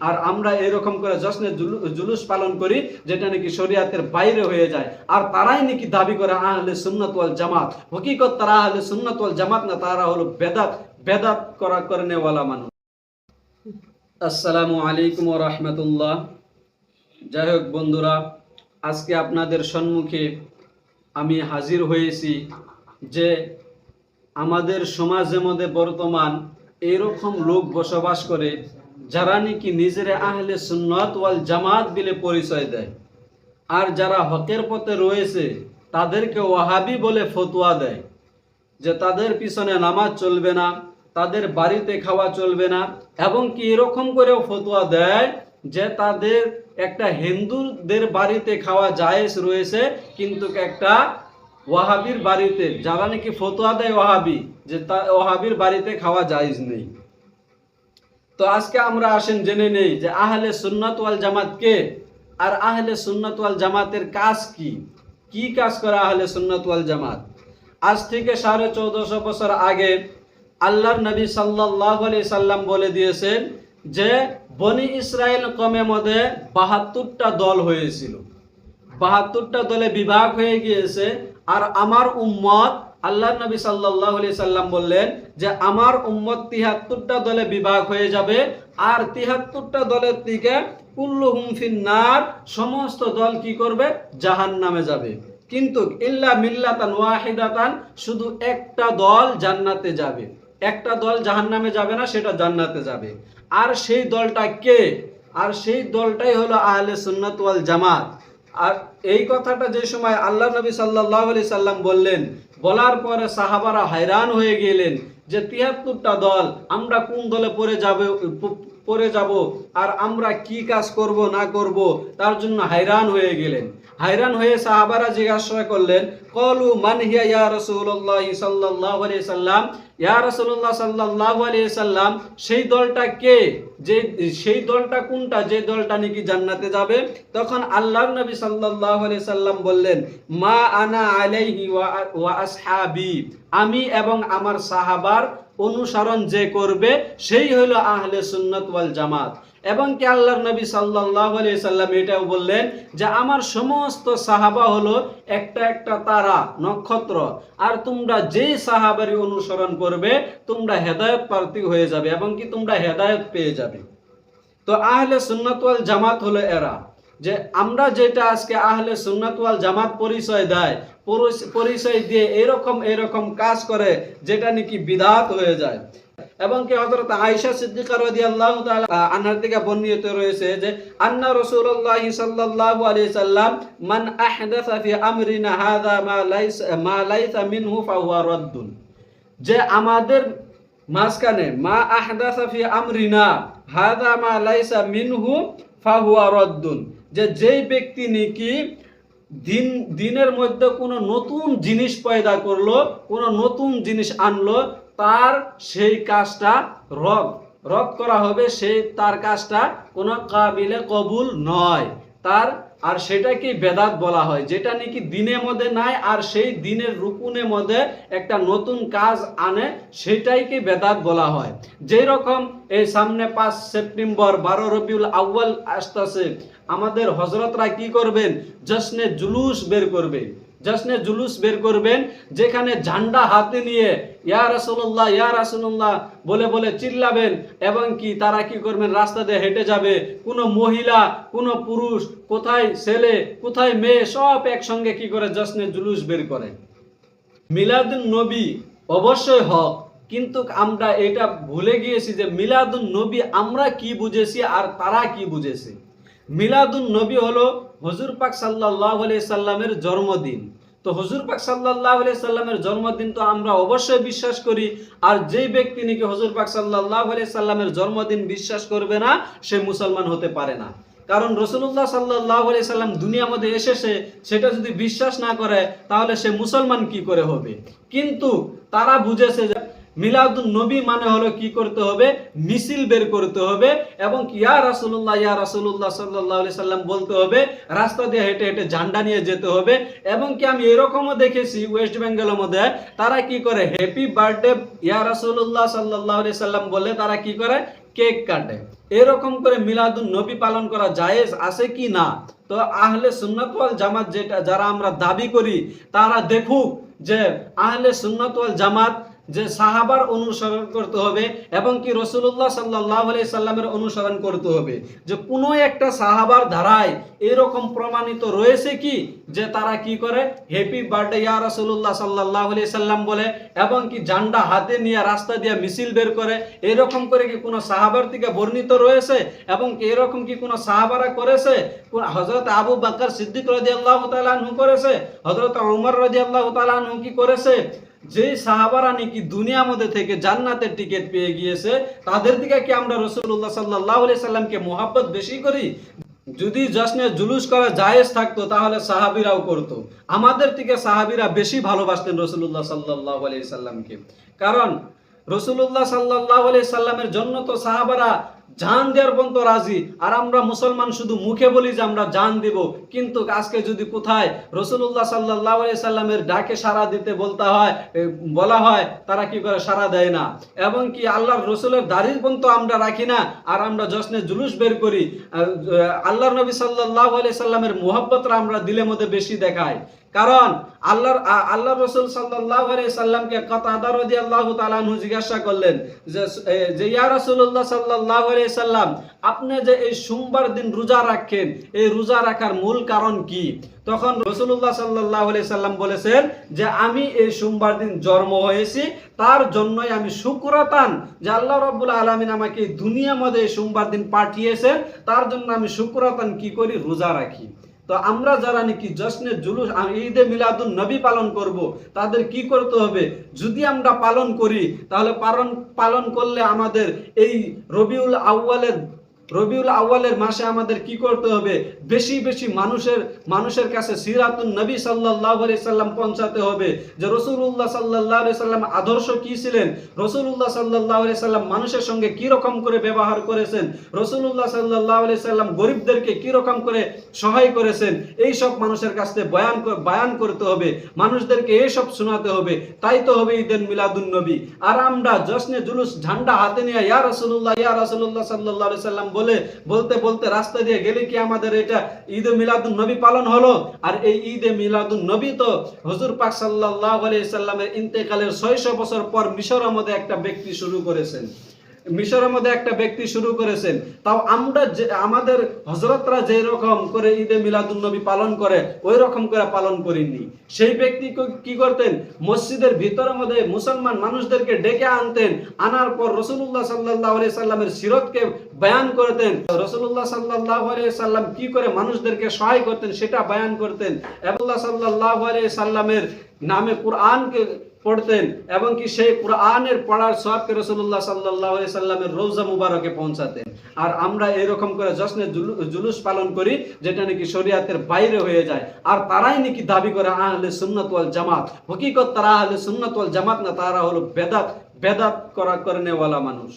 আর আমরা এরকম করে জশ্নে জুলুস পালন করি যেটা নাকি শরিয়াতের বাইরে হয়ে যায়। আর তারাই নাকি দাবি করে আহলে সুন্নাত ওয়াল জামাত। হকিকত তারা আহলে সুন্নাত ওয়াল জামাত না, তারা হলো বেদাত করেনেওয়ালা মানুষ। আসসালামু আলাইকুম ওয়া রাহমাতুল্লাহ। যাই হোক বন্ধুরা, আজকে আপনাদের সম্মুখে আমি হাজির হয়েছি যে আমাদের সমাজের মধ্যে বর্তমান এরকম লোক বসবাস করে যারা নাকি নিজেরা আহলে সুন্নাত ওয়াল জামাত বলে পরিচয় দেয়, আর যারা হকের পথে রয়েছে তাদেরকে ওয়াহাবি বলে ফতোয়া দেয় যে তাদের পিছনে নামাজ চলবে না, তাদের বাড়িতে খাওয়া চলবে না, এবং কি এরকম করেও ফতোয়া দেয় যে তাদের একটা হিন্দুদের বাড়িতে খাওয়া জায়েজ রয়েছে, কিন্তু একটা ওয়াহাবির বাড়িতে, যারা নাকি ফতোয়া দেয় ওয়াহাবি, যে ওয়াহাবির বাড়িতে খাওয়া জায়েজ নেই। তো আজকে আমরা আসেন জেনে নেই যে আহলে সুন্নাত ওয়াল জামাত কে, আর আহলে সুন্নাত ওয়াল জামাতের কাজ কি, কি কাজ করে আহলে সুন্নাত ওয়াল জামাত। আজ থেকে 1450 বছর আগে আল্লাহর নবী সাল্লাল্লাহু আলাইহি সাল্লাম বলে দিয়েছেন যে বনি ইসরায়েল কওমের মধ্যে 72টা দল হয়েছিল, 72টা দলে বিভাগ হয়ে গিয়েছে। আর আমার উম্মত, আল্লাহর নবী সাল্লাল্লাহু আলাইহি সাল্লাম বললেন যে আমার উম্মত 73টা দলে বিভাগ হয়ে যাবে, আর 73টা দলের থেকে কুল্লুহুম ফিন্নার, সমস্ত দল কি করবে, জাহান্নামে যাবে। কিন্তু ইল্লা মিল্লাতান ওয়াহিদাতান, শুধু একটা দল জান্নাতে যাবে, একটা দল জাহান্নামে যাবে না, সেটা জান্নাতে যাবে। আর সেই দলটা কে? আর সেই দলটাই হলো আহলে সুন্নাত ওয়াল জামাত। আর এই কথাটা যে সময় আল্লাহ নবী সাল্লাল্লাহু আলাইহি সাল্লাম বললেন, বলার পরে সাহাবারা hayran হয়ে গেলেন যে 73টা দল, আমরা কোন দলে পড়ে যাব আর আমরা কি কাজ করব না করব, তার জন্য hayran হয়ে গেলেন। hayran হয়ে সাহাবারা জিজ্ঞাসা করলেন, ক্বালু মান হিয়া ইয়া রাসূলুল্লাহ সাল্লাল্লাহু আলাইহি সাল্লাম, ইয়া রাসূলুল্লাহ সাল্লাল্লাহু আলাইহি সাল্লাম, সেই দলটা কে, যে সেই দলটা কোনটা, যে দলটা নাকি জান্নাতে যাবে? তখন আল্লাহর নবী সাল্লাল্লাহু আলাইহি সাল্লাম বললেন, মা আনা আলাইহি ওয়া আসহাবি, আমি এবং আমার সাহাবার অনুসরণ যে করবে সেই হলো আহলে সুন্নাত ওয়াল জামাত। এবং কি আল্লাহর নবী সাল্লাল্লাহু আলাইহি সাল্লাম এটাও বললেন যে আমার সমস্ত সাহাবা হলো একটা একটা তারা, নক্ষত্র, আর তোমরা যেই সাহাবারই অনুসরণ করবে তোমরা হেদায়েত প্রার্থী হয়ে যাবে এবং কি তোমরা হেদায়েত পেয়ে যাবে। তো আহলে সুন্নাত ওয়াল জামাত হলো এরা, যে আমরা যেটা আজকে আহলে সুন্নাত ওয়াল জামাত পরিচয় দেয়, পরিচয় দিয়ে এরকম কাজ করে যেটা নাকি বিদআত হয়ে যায়। এবং কি হযরত আয়েশা সিদ্দিকা রাদিয়াল্লাহু তাআলা আনহার থেকে বর্ণিত রয়েছে যে আন্না রাসূলুল্লাহ সাল্লাল্লাহু আলাইহি সাল্লাম মান আহদাসা ফি আমরিনা হাযা মা লাইসা মিনহু ফাহুয়া রাদ্দুন, যে আমাদের মাঝখানে মা আহদাসা ফি আমরিনা হাযা মা লাইসা মিনহু ফাহুয়া রাদ্দুন, যে যেই ব্যক্তি নাকি দিনের মধ্যে কোনো নতুন জিনিস পয়দা করলো, কোনো নতুন জিনিস আনলো, তার সেই কাজটা রদ করা হবে, তার কাজটা কোনো কাবিলে কবুল নয় তার। আর সেটাকে বেদাত বলা হয়, যেটা নাকি দিনের মধ্যে নাই আর সেই দিনের রুকুনের মধ্যে একটা নতুন কাজ আনে, সেটাইকে বেদাত বলা হয়। যেই রকম এই সামনে 5 সেপ্টেম্বর 12 রবিউল আউয়াল আসতেছে, আমাদের হযরতরা কি করবেন, জশ্নে জুলুস বের করবেন, যেখানে ঝান্ডা হাতে নিয়ে ইয়া রাসূলুল্লাহ ইয়া রাসূলুল্লাহ বলে বলে চিল্লাবেন, এবং কি তারা কি করবেন, রাস্তা দিয়ে হেঁটে যাবে, কোনো মহিলা কোনো পুরুষ, কোথায় ছেলে কোথায় মেয়ে, সব একসঙ্গে কি করে জশ্নে জুলুস বের করে। মিলাদুন নবী অবশ্যই হক, কিন্তু আমরা এটা ভুলে গিয়েছি যে মিলাদুন নবী আমরা কি বুঝেছি আর তারা কি বুঝেছে। মিলাদুন নবী হলো হুজুর পাক সাল্লাল্লাহু আলাইহি সাল্লামের জন্মদিন। তো হুজুর পাক সাল্লাল্লাহু আলাইহি সাল্লামের জন্মদিন তো আমরা অবশ্যই বিশ্বাস করি, আর যেই ব্যক্তি নাকি হুজুর পাক সাল্লাল্লাহু আলাইহি সাল্লামের জন্মদিন বিশ্বাস করবে না, সে মুসলমান হতে পারে না। কারণ রাসূলুল্লাহ সাল্লাল্লাহু আলাইহি সাল্লাম দুনিয়ার মধ্যে এসেছে, সেটা যদি বিশ্বাস না করে তাহলে সে মুসলমান কি করে হবে। কিন্তু তারা বুঝেছে যে মিলাদুন নবী মানে হলো কি করতে হবে, মিছিল বের করতে হবে, এবং ইয়া রাসূলুল্লাহ সাল্লাল্লাহু আলাইহি সাল্লাম বলতে হবে, রাস্তা দিয়ে হেঁটে হেঁটে ঝান্ডা নিয়ে যেতে হবে। এবং কি আমি এরকমও দেখেছি ওয়েস্ট বেঙ্গলের মধ্যে তারা কি করে, হ্যাপি বার্থডে ইয়া রাসূলুল্লাহ সাল্লাল্লাহু আলাইহি সাল্লাম বলে তারা কি করে, কেক কাটে। এরকম করে মিলাদুন নবী পালন করা জায়েজ আছে কি না? তো আহলে সুন্নাত ওয়াল জামাত যেটা যারা আমরা দাবি করি তারা দেখুক যে আহলে সুন্নাত ওয়াল জামাত যে সাহাবার অনুসরণ করতে হবে এবং কি রাসূলুল্লাহ সাল্লাল্লাহু আলাইহি সাল্লামের অনুসরণ করতে হবে। যে কোনো একটা সাহাবার ধারায় এরকম প্রমাণিত রয়েছে কি যে তারা কি করে হ্যাপি বার্থডে ইয়া রাসূলুল্লাহ সাল্লাল্লাহু আলাইহি সাল্লাম বলে এবং কি ঝান্ডা হাতে নিয়ে রাস্তা দিয়ে মিছিল বের করে, এরকম করে কি কোনো সাহাবার থেকে বর্ণিত রয়েছে? এবং কি এরকম কি কোনো সাহাবারা করেছে? হযরত আবু বকর সিদ্দিক রাদিয়াল্লাহু তাআলা আনহু করেছে? হযরত ওমর রাদিয়াল্লাহু তাআলা আনহু কি করেছে? যে সাহাবারা নাকি দুনিয়ার মধ্যে থেকে জান্নাতের টিকিট পেয়ে গিয়েছে, তাদের দিকে কি আমরা রাসূলুল্লাহ সাল্লাল্লাহু আলাইহি সাল্লামকে মহব্বত বেশি করি? যদি জশ্নে জুলুস করা জায়েজ থাকতো তাহলে সাহাবীরাও করত। আমাদের থেকে সাহাবীরা বেশি ভালোবাসতেন রাসূলুল্লাহ সাল্লাল্লাহু আলাইহি সাল্লামকে। কারণ রাসূলুল্লাহ সাল্লাল্লাহু আলাইহি সাল্লামের জন্য তো সাহাবারা জান দেওয়ার পর্যন্ত রাজি, আর আমরা মুসলমান শুধু মুখে বলি যে আমরা জান দেব, কিন্তু আজকে যদি কোথায় রাসূলুল্লাহ সাল্লাল্লাহু আলাইহি সাল্লামের ডাকে সাড়া দিতে বলা হয় তারা কি করে? সাড়া দেয় না। এবং কি আল্লাহর রসুলের দাড়ির পর্যন্ত আমরা রাখি না, আর আমরা জশ্নে জুলুস বের করি। আল্লাহর নবী সাল্লাল্লাহু আলাইহি সাল্লামের মুহাব্বতটা আমরা দিলের মধ্যে বেশি দেখাই। কারণ আল্লাহ রাসূল সাল্লাল্লাহু আলাইহি সাল্লামকে কাতাদা রাদিয়াল্লাহু তাআলা আনহু জিজ্ঞাসা করলেন যে ইয়া রাসূলুল্লাহ সাল্লাল্লাহু আলাইহি সাল্লাম, আপনি যে এই সোমবার দিন রোজা রাখেন, এই রোজা রাখার মূল কারণ কি? তখন রাসূলুল্লাহ সাল্লাল্লাহু আলাইহি সাল্লাম বলেছেন যে আমি এই সোমবার দিন জন্ম হয়েছি, তার জন্যই আমি শুকরাতান যে আল্লাহ রাব্বুল আলামিন আমাকে দুনিয়ার মধ্যে এই সোমবার দিন পাঠিয়েছেন, তার জন্য আমি শুকরাতান কি করি? রোজা রাখি। তো আমরা যারা নাকি জশ্নে জুলুস ঈদে মিলাদুন নবী পালন করব, তাদের কি করতে হবে? যদি আমরা পালন করি তাহলে পালন করলে আমাদের এই রবিউল আউয়ালের মাসে আমাদের কি করতে হবে? বেশি বেশি মানুষের কাছে সিরাতুন নবী সাল্লাল্লাহু আলাইহি সাল্লাম পৌঁছাতে হবে। যে রাসূলুল্লাহ সাল্লাল্লাহু আলাইহি সাল্লাম আদর্শ কি ছিলেন, রাসূলুল্লাহ সাল্লাল্লাহু আলাইহি সাল্লাম মানুষের সঙ্গে কি রকম করে ব্যবহার করেছেন, রাসূলুল্লাহ সাল্লাল্লাহু আলাইহি সাল্লাম গরিবদেরকে কি রকম করে সহায় করেছেন, এই সব মানুষের কাছে বয়ান করতে হবে, মানুষদেরকে এই সব শোনাতে হবে। তাই তো হবে ঈদে মিলাদুন নবী। আর আমরা জশ্নে জুলুস ঝান্ডা হাতে নিয়ে ইয়া রাসূলুল্লাহ সাল্লাল্লাহু আলাইহি সাল্লাম বলতে রাস্তা দিয়ে গেলে কি আমাদের এটা ঈদে মিলাদুন নবী পালন হলো? আর এই ঈদে মিলাদুন নবী তো হুজুর পাক সাল্লাল্লাহু আলাইহি সাল্লামের ইন্তেকালের 600 বছর পর মিশরের মধ্যে একটা ব্যক্তি শুরু করেছেন। তাও আমরা আমাদের হযরতরা যে রকম করে ঈদে মিলাদুন নবী পালন করে ওই রকম করে পালন করিনি। সেই ব্যক্তি কি করতেন? মসজিদের ভিতরের মধ্যে মুসলমান মানুষদেরকে ডেকে আনার পর রাসূলুল্লাহ সাল্লাল্লাহু আলাইহি সাল্লামের সিরতকে বয়ান করতেন। রাসূলুল্লাহ সাল্লাল্লাহু আলাইহি সাল্লাম কি করে মানুষদেরকে সহায় করতেন সেটা বয়ান করতেন। আল্লাহ সাল্লাল্লাহু আলাইহি সাল্লামের নামে কুরআনকে পড়তেন এবং কি সেই কুরআনের পড়ার সওয়াবকে রাসূলুল্লাহ সাল্লাল্লাহু আলাইহি সাল্লামের রওজা মুবারকে পৌঁছাতেন। আর আমরা এরকম করে জশ্নে জুলুস পালন করি যেটা নাকি শরীয়তের বাইরে হয়ে যায়। আর তারাই নাকি দাবি করে আহলে সুন্নাত ওয়াল জামাত। হকিকত তারা আহলে সুন্নাত ওয়াল জামাত না, তারা হলো বেদাত করা করনেওয়ালা মানুষ।